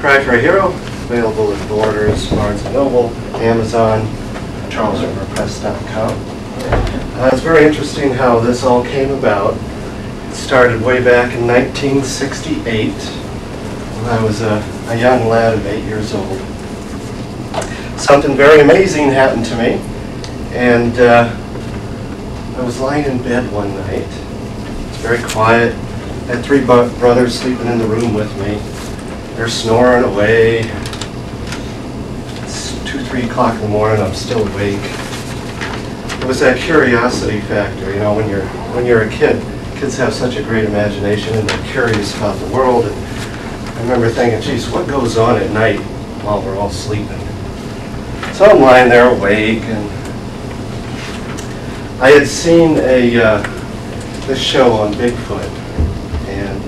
Cry for a Hero, available at Borders, Barnes & Noble, Amazon, charlesriverpress.com. It's very interesting how this all came about. It started way back in 1968 when I was a young lad of 8 years old. Something very amazing happened to me, and I was lying in bed one night. It's very quiet. I had three brothers sleeping in the room with me. They're snoring away. It's 2, 3 o'clock in the morning. I'm still awake. It was that curiosity factor, you know, when you're a kid. Kids have such a great imagination and they're curious about the world. And I remember thinking, geez, what goes on at night while we're all sleeping? So I'm lying there awake, and I had seen this show on Bigfoot, and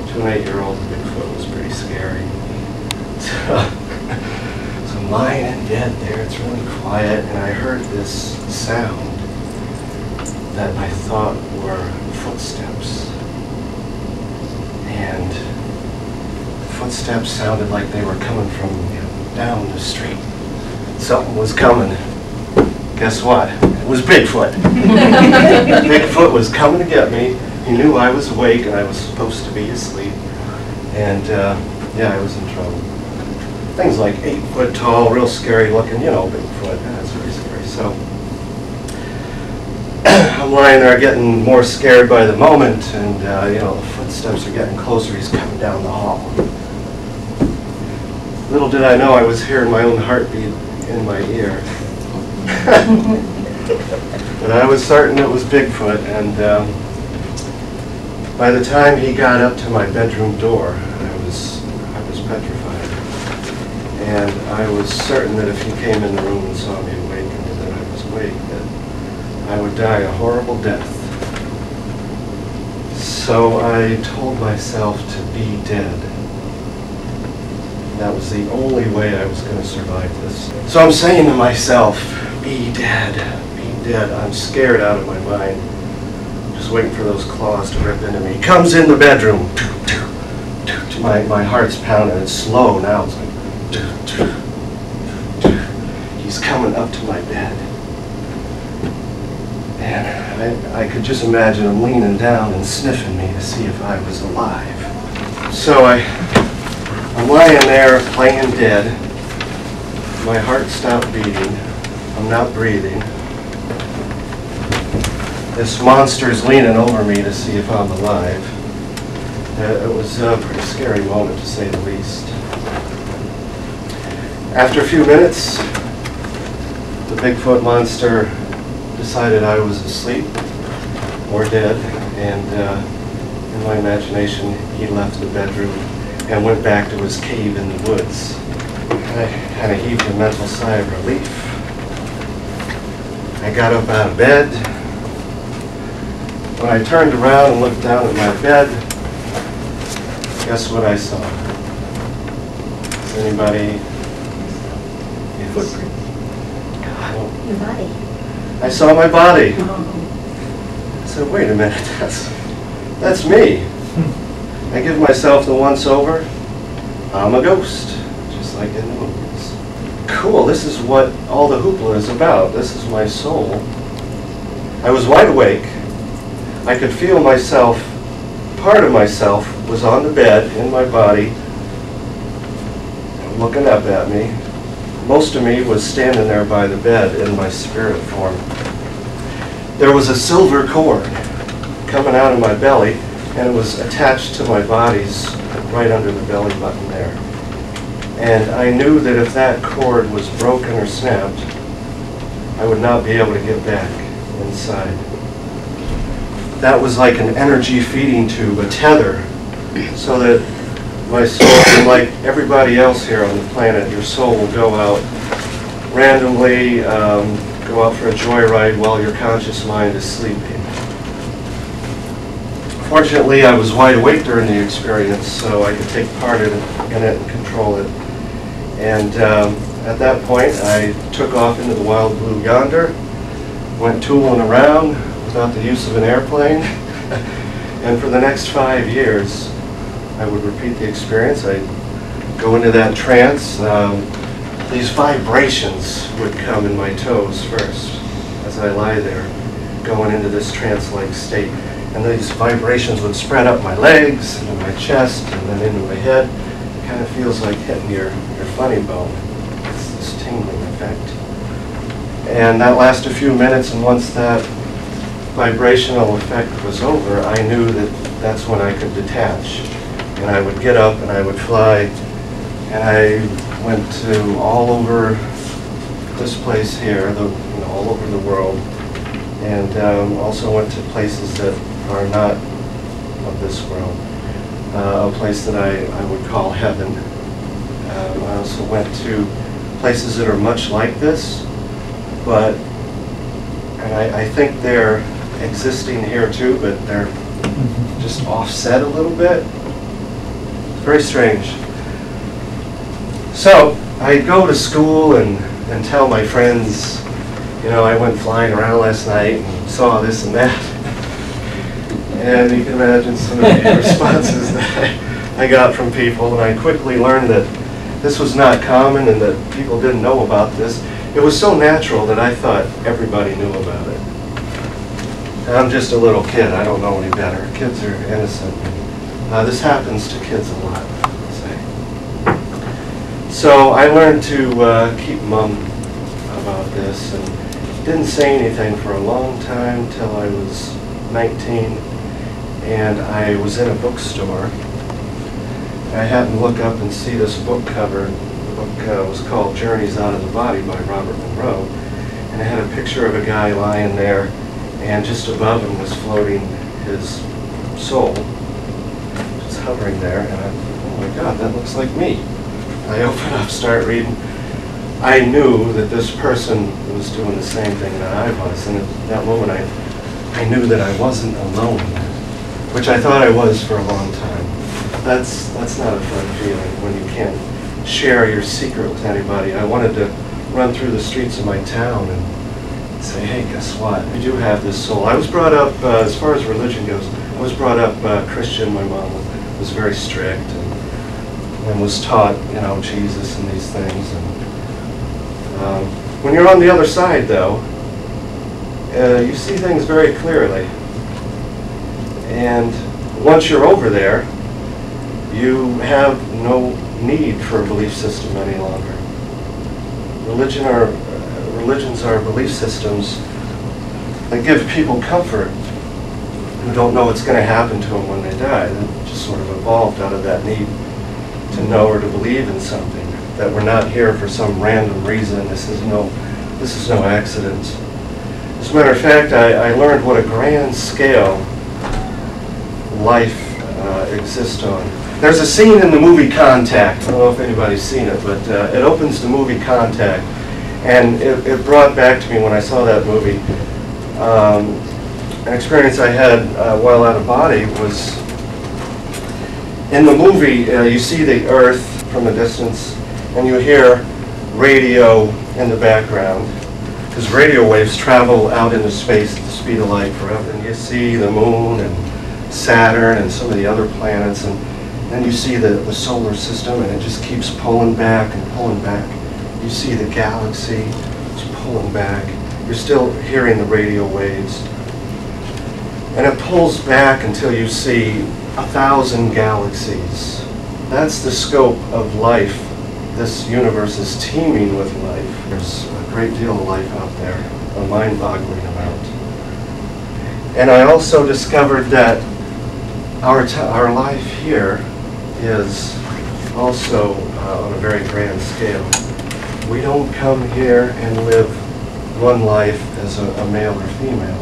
to an 8-year-old, Bigfoot was pretty scary. So I'm lying in bed there, it's really quiet, and I heard this sound that I thought were footsteps. And the footsteps sounded like they were coming from down the street. Something was coming. Guess what? It was Bigfoot. Bigfoot was coming to get me. He knew I was awake and I was supposed to be asleep. And yeah, I was in trouble. Things like 8 foot tall, real scary looking, you know, Bigfoot. That's very scary. So I'm lying there getting more scared by the moment, and you know, the footsteps are getting closer. He's coming down the hall. Little did I know I was hearing my own heartbeat in my ear. But I was certain it was Bigfoot, and by the time he got up to my bedroom door, I was petrified. And I was certain that if he came in the room and saw me awake, and that I was awake, that I would die a horrible death. So I told myself to be dead. That was the only way I was going to survive this. So I'm saying to myself, be dead, be dead. I'm scared out of my mind. Just waiting for those claws to rip into me. He comes in the bedroom. My heart's pounding. It's slow now. It's like, he's coming up to my bed. And I could just imagine him leaning down and sniffing me to see if I was alive. So I'm lying there playing dead. My heart stopped beating. I'm not breathing. This monster's leaning over me to see if I'm alive. It was a pretty scary moment, to say the least. After a few minutes, the Bigfoot monster decided I was asleep or dead, and in my imagination, he left the bedroom and went back to his cave in the woods. I kind of heaved a mental sigh of relief. I got up out of bed. When I turned around and looked down at my bed, guess what I saw? Does anybody? Footprint. Your body. I saw my body. I said, wait a minute, that's me. I give myself the once over. I'm a ghost, just like in the movies. Cool, this is what all the hoopla is about. This is my soul. I was wide awake. I could feel myself, part of myself was on the bed in my body, looking up at me. Most of me was standing there by the bed in my spirit form. There was a silver cord coming out of my belly, and it was attached to my body's right under the belly button there. And I knew that if that cord was broken or snapped, I would not be able to get back inside. That was like an energy feeding tube, a tether, so that my soul, and like everybody else here on the planet, your soul will go out randomly, go out for a joyride while your conscious mind is sleeping. Fortunately, I was wide awake during the experience, so I could take part in it and control it. And at that point, I took off into the wild blue yonder, went tooling around without the use of an airplane, and for the next 5 years, I would repeat the experience. I'd go into that trance, these vibrations would come in my toes first as I lie there, going into this trance-like state. And these vibrations would spread up my legs, into my chest, and then into my head. It kind of feels like hitting your funny bone. It's this tingling effect. And that lasted a few minutes, and once that vibrational effect was over, I knew that that's when I could detach. And I would get up and I would fly. And I went to all over this place here, all over the world. And also went to places that are not of this world. A place that I would call heaven. I also went to places that are much like this, but, and I think they're existing here too, but they're just offset a little bit. It's very strange. So I'd go to school and tell my friends, I went flying around last night and saw this and that. And you can imagine some of the responses that I got from people, and I quickly learned that this was not common and that people didn't know about this. It was so natural that I thought everybody knew about it. And I'm just a little kid, I don't know any better. Kids are innocent. This happens to kids a lot, I'd say. So I learned to keep mum about this, and didn't say anything for a long time till I was 19, and I was in a bookstore. I happened to look up and see this book cover. The book was called Journeys Out of the Body by Robert Monroe, and it had a picture of a guy lying there, and just above him was floating his soul, just hovering there, and I thought, oh my God, that looks like me. I open up, start reading. I knew that this person was doing the same thing that I was, and at that moment I knew that I wasn't alone, which I thought I was for a long time. That's not a fun feeling when you can't share your secret with anybody. I wanted to run through the streets of my town and say, hey, guess what? I do have this soul. I was brought up, as far as religion goes, I was brought up Christian. My mom was very strict and was taught, Jesus and these things. And when you're on the other side, though, you see things very clearly. And once you're over there, you have no need for a belief system any longer. Religions are belief systems that give people comfort who don't know what's going to happen to them when they die. They just sort of evolved out of that need to know or to believe in something, that we're not here for some random reason. This is no accident. As a matter of fact, I learned what a grand scale life exists on. There's a scene in the movie Contact. I don't know if anybody's seen it, but it opens the movie Contact, and it brought back to me when I saw that movie an experience I had while out of body. Was in the movie you see the Earth from a distance, and you hear radio in the background, because radio waves travel out into space at the speed of light forever, and you see the moon and Saturn and some of the other planets, and then you see the solar system, and it just keeps pulling back and pulling back. You see the galaxy, it's pulling back. You're still hearing the radio waves. And it pulls back until you see 1,000 galaxies. That's the scope of life. This universe is teeming with life. There's a great deal of life out there, a mind-boggling amount. And I also discovered that our life here is also on a very grand scale. We don't come here and live one life as a male or female.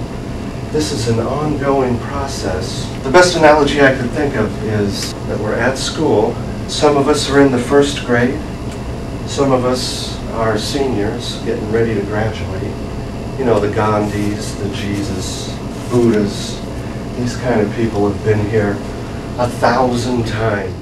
This is an ongoing process. The best analogy I could think of is that we're at school. Some of us are in the first grade. Some of us are seniors getting ready to graduate. The Gandhis, the Jesus, Buddhas, these kind of people have been here 1,000 times.